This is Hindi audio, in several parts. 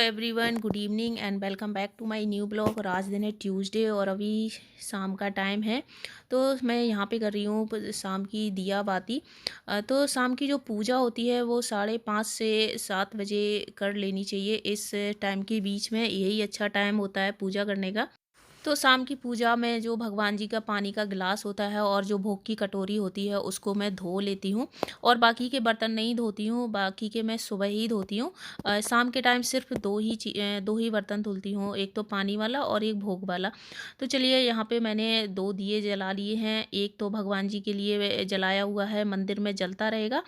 Everyone, good evening and welcome back to my new blog. और आज दिन है ट्यूसडे और अभी शाम का टाइम है। तो मैं यहाँ पे कर रही हूँ शाम की दिया बाती। तो शाम की जो पूजा होती है वो 5:30 से 7 बजे कर लेनी चाहिए। इस टाइम के बीच में यही अच्छा टाइम होता है पूजा करने का। तो शाम की पूजा में जो भगवान जी का पानी का गिलास होता है और जो भोग की कटोरी होती है उसको मैं धो लेती हूँ। और बाकी के बर्तन नहीं धोती हूँ, बाकी के मैं सुबह ही धोती हूँ। शाम के टाइम सिर्फ दो ही बर्तन धुलती हूँ, एक तो पानी वाला और एक भोग वाला। तो चलिए, यहाँ पे मैंने 2 दिए जला लिए हैं। एक तो भगवान जी के लिए जलाया हुआ है, मंदिर में जलता रहेगा।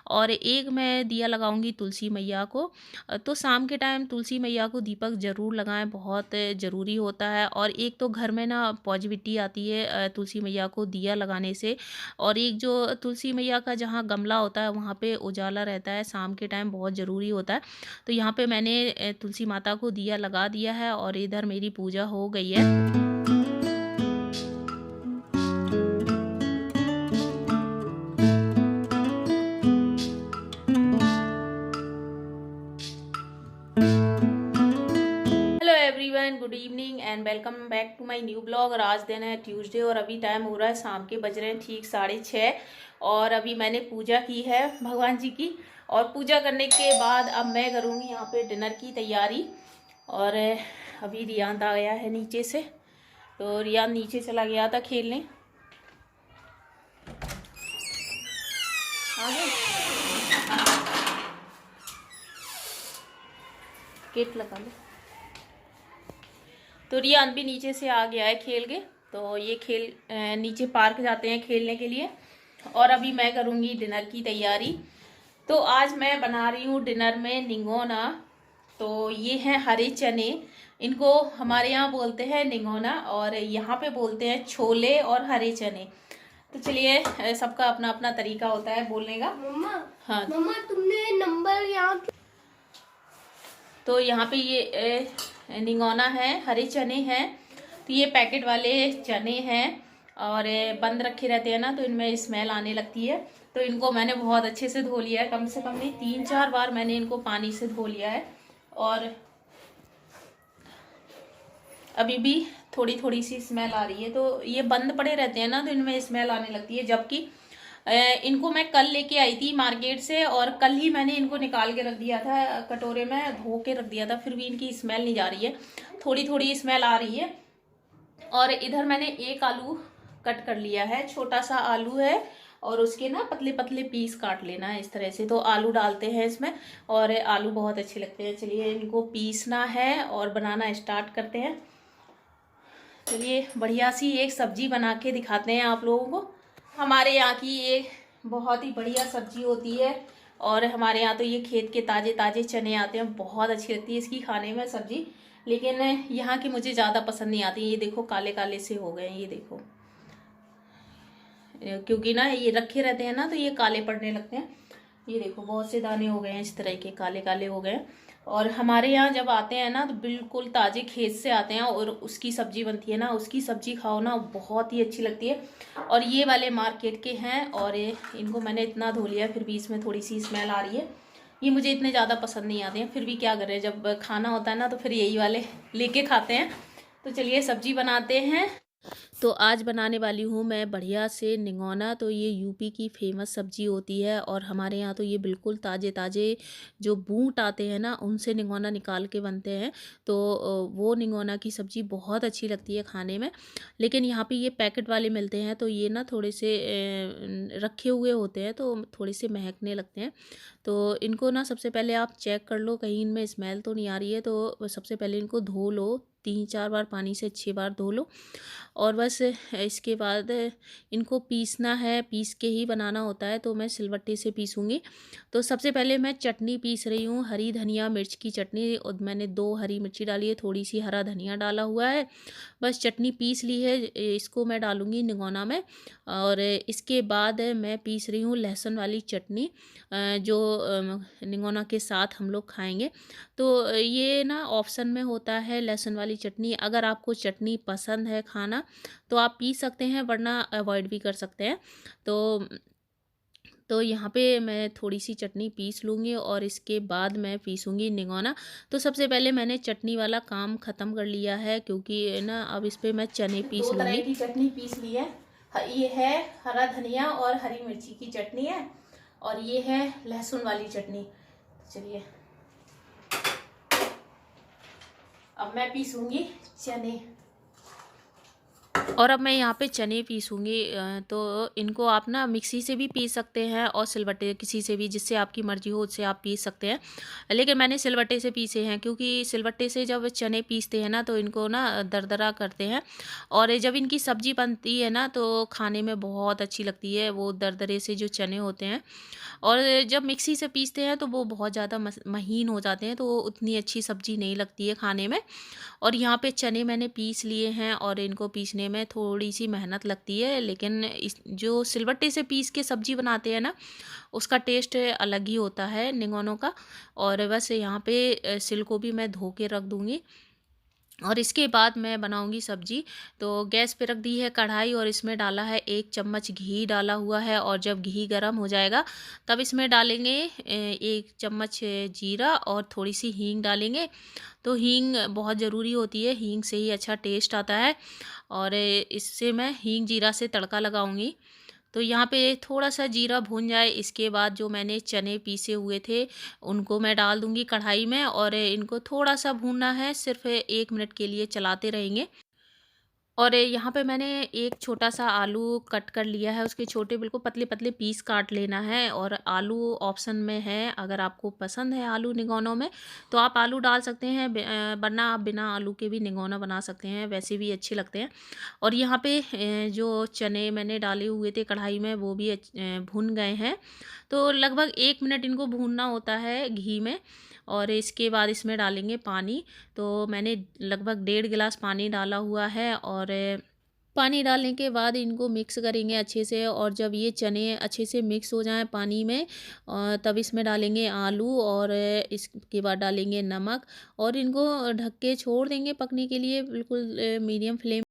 और एक मैं दिया लगाऊंगी तुलसी मैया को। तो शाम के टाइम तुलसी मैया को दीपक ज़रूर लगाएं, बहुत ज़रूरी होता है। और एक तो घर में ना पॉजिटिविटी आती है तुलसी मैया को दिया लगाने से। और एक जो तुलसी मैया का जहाँ गमला होता है वहाँ पे उजाला रहता है, शाम के टाइम बहुत ज़रूरी होता है। तो यहाँ पे मैंने तुलसी माता को दिया लगा दिया है और इधर मेरी पूजा हो गई है। Hello everyone, good evening and welcome back to my new blog. और आज दिन है ट्यूसडे और अभी टाइम हो रहा है शाम के, बज रहे हैं ठीक 6:30। और अभी मैंने पूजा की है भगवान जी की। और पूजा करने के बाद अब मैं करूँगी यहाँ पे डिनर की तैयारी। और अभी रियान आ गया है नीचे से, तो रियान नीचे चला गया था खेलने। आ गए, गेट लगा लो। तो रियान भी नीचे से आ गया है खेल के। तो ये नीचे पार्क जाते हैं खेलने के लिए। और अभी मैं करूँगी डिनर की तैयारी। तो आज मैं बना रही हूँ डिनर में निंगोना। तो ये हैं हरे चने, इनको हमारे यहाँ बोलते हैं निंगोना और यहाँ पे बोलते हैं छोले और हरे चने। तो चलिए, सबका अपना अपना तरीका होता है बोलने का। मम्मा, हाँ, मम्मा तुमने नंबर यहाँ तो यहाँ पे ये निंगोना है, हरे चने हैं। तो ये पैकेट वाले चने हैं और बंद रखे रहते हैं ना, तो इनमें स्मेल आने लगती है। तो इनको मैंने बहुत अच्छे से धो लिया है, कम से कम नहीं 3-4 बार मैंने इनको पानी से धो लिया है। और अभी भी थोड़ी थोड़ी सी स्मेल आ रही है। तो ये बंद पड़े रहते हैं ना, तो इनमें स्मेल आने लगती है। जबकि इनको मैं कल लेके आई थी मार्केट से और कल ही मैंने इनको निकाल के रख दिया था, कटोरे में धो के रख दिया था, फिर भी इनकी स्मेल नहीं जा रही है, थोड़ी थोड़ी स्मेल आ रही है। और इधर मैंने एक आलू कट कर लिया है, छोटा सा आलू है और उसके ना पतले पतले पीस काट लेना है इस तरह से। तो आलू डालते हैं इसमें और आलू बहुत अच्छे लगते हैं। चलिए, इनको पीसना है और बनाना स्टार्ट करते हैं। चलिए, बढ़िया सी एक सब्जी बना के दिखाते हैं आप लोगों को। हमारे यहाँ की ये बहुत ही बढ़िया सब्जी होती है। और हमारे यहाँ तो ये खेत के ताज़े ताज़े चने आते हैं, बहुत अच्छी लगती है इसकी खाने में सब्जी। लेकिन यहाँ की मुझे ज़्यादा पसंद नहीं आती। ये देखो काले काले से हो गए हैं, ये देखो, क्योंकि ना ये रखे रहते हैं ना तो ये काले पड़ने लगते हैं। ये देखो बहुत से दाने हो गए हैं, इस तरह के काले काले हो गए हैं। और हमारे यहाँ जब आते हैं ना तो बिल्कुल ताज़े खेत से आते हैं और उसकी सब्जी बनती है ना, उसकी सब्जी खाओ ना, बहुत ही अच्छी लगती है। और ये वाले मार्केट के हैं और इनको मैंने इतना धो लिया, फिर भी इसमें थोड़ी सी स्मेल आ रही है। ये मुझे इतने ज़्यादा पसंद नहीं आते हैं, फिर भी क्या करें, जब खाना होता है ना तो फिर यही वाले लेके खाते हैं। तो चलिए सब्जी बनाते हैं। तो आज बनाने वाली हूँ मैं बढ़िया से निंगोना। तो ये यूपी की फेमस सब्जी होती है और हमारे यहाँ तो ये बिल्कुल ताज़े ताज़े जो बूट आते हैं ना उनसे निंगोना निकाल के बनते हैं। तो वो निंगोना की सब्ज़ी बहुत अच्छी लगती है खाने में। लेकिन यहाँ पे ये पैकेट वाले मिलते हैं तो ये ना थोड़े से रखे हुए होते हैं तो थोड़े से महकने लगते हैं। तो इनको ना सबसे पहले आप चेक कर लो कहीं इनमें स्मेल तो नहीं आ रही है। तो सबसे पहले इनको धो लो, 3-4 बार पानी से 6 बार धो लो। और बस इसके बाद इनको पीसना है, पीस के ही बनाना होता है। तो मैं सिलबट्टे से पीसूँगी। तो सबसे पहले मैं चटनी पीस रही हूँ, हरी धनिया मिर्च की चटनी। और मैंने 2 हरी मिर्ची डाली है, थोड़ी सी हरा धनिया डाला हुआ है। बस चटनी पीस ली है, इसको मैं डालूँगी निगोना में। और इसके बाद मैं पीस रही हूँ लहसुन वाली चटनी, जो निगोना के साथ हम लोग खाएँगे। तो ये ना ऑप्शन में होता है लहसुन वाली चटनी। अगर आपको चटनी पसंद है खाना तो आप पी सकते हैं, वरना अवॉइड भी कर सकते हैं। तो तो यहाँ पे मैं थोड़ी सी चटनी पीस लूँगी और इसके बाद मैं पीसूँगी निगोना। तो सबसे पहले मैंने चटनी वाला काम ख़त्म कर लिया है, क्योंकि ना अब इस पे मैं चने पीस लूँगी। 2 तरह की चटनी पीस ली है। ये है हरा धनिया और हरी मिर्ची की चटनी है, और ये है लहसुन वाली चटनी। चलिए अब मैं पीसूँगी चने। और अब मैं यहाँ पे चने पीसूँगी। तो इनको आप ना मिक्सी से भी पीस सकते हैं और सिलबट्टे किसी से भी, जिससे आपकी मर्ज़ी हो उससे आप पीस सकते हैं। लेकिन मैंने सिलबट्टे से पीसे हैं, क्योंकि सिलबट्टे से जब चने पीसते हैं ना तो इनको ना दरदरा करते हैं, और जब इनकी सब्ज़ी बनती है ना तो खाने में बहुत अच्छी लगती है वो दरदरे से जो चने होते हैं। और जब मिक्सी से पीसते हैं तो वो बहुत ज़्यादा महीन हो जाते हैं, तो वो उतनी अच्छी सब्ज़ी नहीं लगती है खाने में। और यहाँ पे चने मैंने पीस लिए हैं, और इनको पीसने में थोड़ी सी मेहनत लगती है, लेकिन इस जो सिलबट्टे से पीस के सब्ज़ी बनाते हैं ना उसका टेस्ट अलग ही होता है निगोनों का। और बस यहाँ पे सिल को भी मैं धो के रख दूँगी, और इसके बाद मैं बनाऊंगी सब्जी। तो गैस पे रख दी है कढ़ाई, और इसमें डाला है 1 चम्मच घी डाला हुआ है, और जब घी गर्म हो जाएगा तब इसमें डालेंगे 1 चम्मच जीरा, और थोड़ी सी हींग डालेंगे। तो हींग बहुत ज़रूरी होती है, हींग से ही अच्छा टेस्ट आता है, और इससे मैं हींग जीरा से तड़का लगाऊंगी। तो यहाँ पे थोड़ा सा जीरा भून जाए, इसके बाद जो मैंने चने पीसे हुए थे उनको मैं डाल दूँगी कढ़ाई में, और इनको थोड़ा सा भूनना है, सिर्फ 1 मिनट के लिए चलाते रहेंगे। और यहाँ पे मैंने एक छोटा सा आलू कट कर लिया है, उसके छोटे बिल्कुल पतले पतले पीस काट लेना है। और आलू ऑप्शन में है, अगर आपको पसंद है आलू निगोनों में तो आप आलू डाल सकते हैं, वरना आप बिना आलू के भी निगोना बना सकते हैं, वैसे भी अच्छे लगते हैं। और यहाँ पे जो चने मैंने डाले हुए थे कढ़ाई में वो भी भुन गए हैं। तो लगभग 1 मिनट इनको भूनना होता है घी में, और इसके बाद इसमें डालेंगे पानी। तो मैंने लगभग 1.5 गिलास पानी डाला हुआ है, और पानी डालने के बाद इनको मिक्स करेंगे अच्छे से। और जब ये चने अच्छे से मिक्स हो जाएं पानी में, तब इसमें डालेंगे आलू, और इसके बाद डालेंगे नमक, और इनको ढक के छोड़ देंगे पकने के लिए, बिल्कुल मीडियम फ्लेम।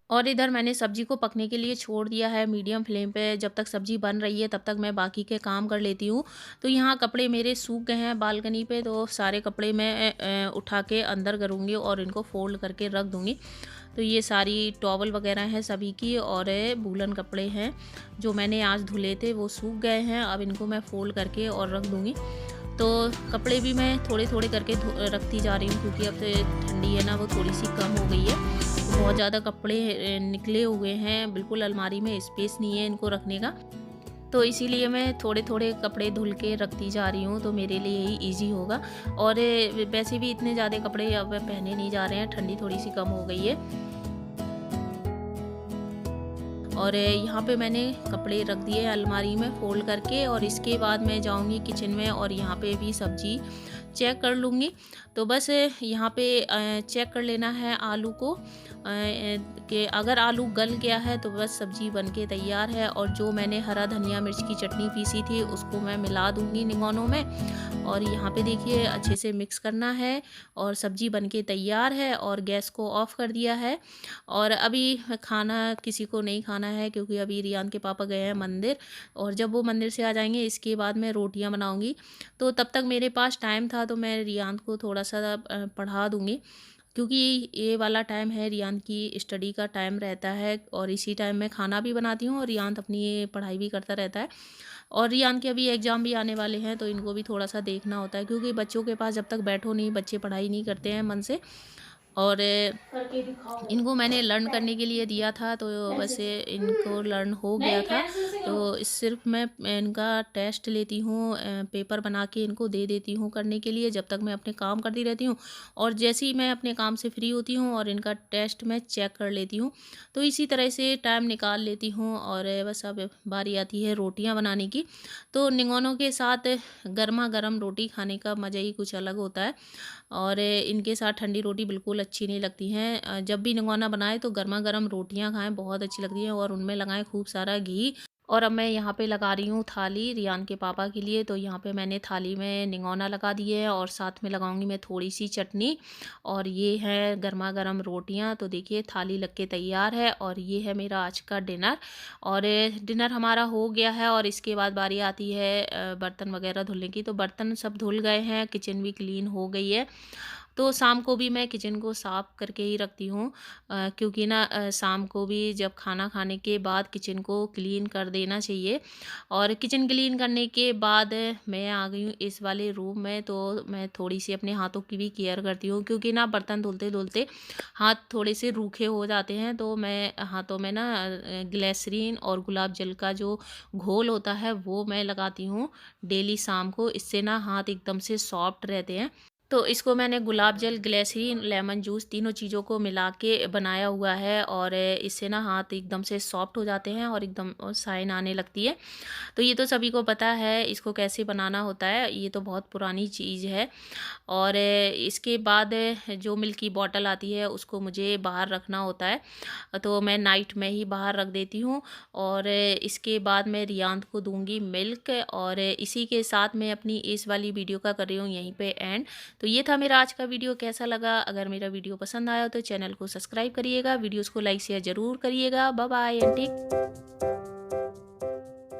और इधर मैंने सब्ज़ी को पकने के लिए छोड़ दिया है मीडियम फ्लेम पे। जब तक सब्ज़ी बन रही है तब तक मैं बाकी के काम कर लेती हूँ। तो यहाँ कपड़े मेरे सूख गए हैं बालकनी पे, तो सारे कपड़े मैं उठा के अंदर करूँगी और इनको फ़ोल्ड करके रख दूँगी। तो ये सारी टॉवल वगैरह हैं सभी की, और वूलन कपड़े हैं जो मैंने आज धुले थे वो सूख गए हैं। अब इनको मैं फ़ोल्ड करके और रख दूँगी। तो कपड़े भी मैं थोड़े थोड़े करके रखती जा रही हूँ, क्योंकि अब तो ठंडी है ना वो थोड़ी सी कम हो गई है। तो बहुत ज़्यादा कपड़े निकले हुए हैं, बिल्कुल अलमारी में स्पेस नहीं है इनको रखने का। तो इसीलिए मैं थोड़े थोड़े कपड़े धुल के रखती जा रही हूँ, तो मेरे लिए ही ईजी होगा। और वैसे भी इतने ज़्यादा कपड़े अब पहने नहीं जा रहे हैं, ठंडी थोड़ी सी कम हो गई है। और यहाँ पे मैंने कपड़े रख दिए अलमारी में फ़ोल्ड करके, और इसके बाद मैं जाऊँगी किचन में और यहाँ पे भी सब्ज़ी चेक कर लूँगी। तो बस यहाँ पे चेक कर लेना है आलू को, कि अगर आलू गल गया है तो बस सब्ज़ी बनके तैयार है। और जो मैंने हरा धनिया मिर्च की चटनी पीसी थी उसको मैं मिला दूँगी निगोनों में, और यहाँ पे देखिए अच्छे से मिक्स करना है, और सब्ज़ी बनके तैयार है। और गैस को ऑफ़ कर दिया है। और अभी खाना किसी को नहीं खाना है, क्योंकि अभी रियान के पापा गए हैं मंदिर, और जब वो मंदिर से आ जाएंगे इसके बाद मैं रोटियां बनाऊंगी। तो तब तक मेरे पास टाइम था तो मैं रियान को थोड़ा सा पढ़ा दूंगी, क्योंकि ये वाला टाइम है रियान की स्टडी का टाइम रहता है, और इसी टाइम मैं खाना भी बनाती हूँ और रियान अपनी पढ़ाई भी करता रहता है। और रियान के अभी एग्ज़ाम भी आने वाले हैं, तो इनको भी थोड़ा सा देखना होता है, क्योंकि बच्चों के पास जब तक बैठो नहीं बच्चे पढ़ाई नहीं करते हैं मन से। और करके दिखाओ। इनको मैंने लर्न करने के लिए दिया था, तो वैसे इनको लर्न हो गया था। तो सिर्फ मैं इनका टेस्ट लेती हूँ, पेपर बना के इनको दे देती हूँ करने के लिए, जब तक मैं अपने काम करती रहती हूँ। और जैसे ही मैं अपने काम से फ्री होती हूँ और इनका टेस्ट मैं चेक कर लेती हूँ, तो इसी तरह से टाइम निकाल लेती हूँ। और बस अब बारी आती है रोटियाँ बनाने की। तो निगोनों के साथ गर्मा गर्म रोटी खाने का मज़ा ही कुछ अलग होता है। और इनके साथ ठंडी रोटी बिल्कुल अच्छी नहीं लगती हैं। जब भी निगौना बनाए तो गर्मा गर्म रोटियां खाएं, बहुत अच्छी लगती हैं। और उनमें लगाएं खूब सारा घी। और अब मैं यहाँ पे लगा रही हूँ थाली रियान के पापा के लिए। तो यहाँ पे मैंने थाली में निगौना लगा दिए है और साथ में लगाऊंगी मैं थोड़ी सी चटनी। और ये है गर्मा गर्म रोटियाँ। तो देखिए थाली लग के तैयार है और ये है मेरा आज का डिनर। और डिनर हमारा हो गया है और इसके बाद बारी आती है बर्तन वगैरह धुलने की। तो बर्तन सब धुल गए हैं, किचन भी क्लीन हो गई है। तो शाम को भी मैं किचन को साफ़ करके ही रखती हूँ, क्योंकि ना शाम को भी जब खाना खाने के बाद किचन को क्लीन कर देना चाहिए। और किचन क्लीन करने के बाद मैं आ गई हूँ इस वाले रूम में। तो मैं थोड़ी सी अपने हाथों की भी केयर करती हूँ, क्योंकि ना बर्तन धुलते धुलते हाथ थोड़े से रूखे हो जाते हैं। तो मैं हाथों में ना ग्लिसरीन और गुलाब जल का जो घोल होता है वो मैं लगाती हूँ डेली शाम को। इससे ना हाथ एकदम से सॉफ्ट रहते हैं। तो इसको मैंने गुलाब जल, ग्लिसरीन, लेमन जूस तीनों चीज़ों को मिला के बनाया हुआ है। और इससे ना हाथ एकदम से सॉफ्ट हो जाते हैं और एकदम शाइन आने लगती है। तो ये तो सभी को पता है इसको कैसे बनाना होता है, ये तो बहुत पुरानी चीज़ है। और इसके बाद जो मिल्क की बॉटल आती है उसको मुझे बाहर रखना होता है। तो मैं नाइट में ही बाहर रख देती हूँ। और इसके बाद मैं रियांत को दूंगी मिल्क। और इसी के साथ मैं अपनी इस वाली वीडियो का कर रही हूँ यहीं पे एंड। तो ये था मेरा आज का वीडियो। कैसा लगा? अगर मेरा वीडियो पसंद आया तो चैनल को सब्सक्राइब करिएगा, वीडियोस को लाइक शेयर ज़रूर करिएगा। Bye bye and take.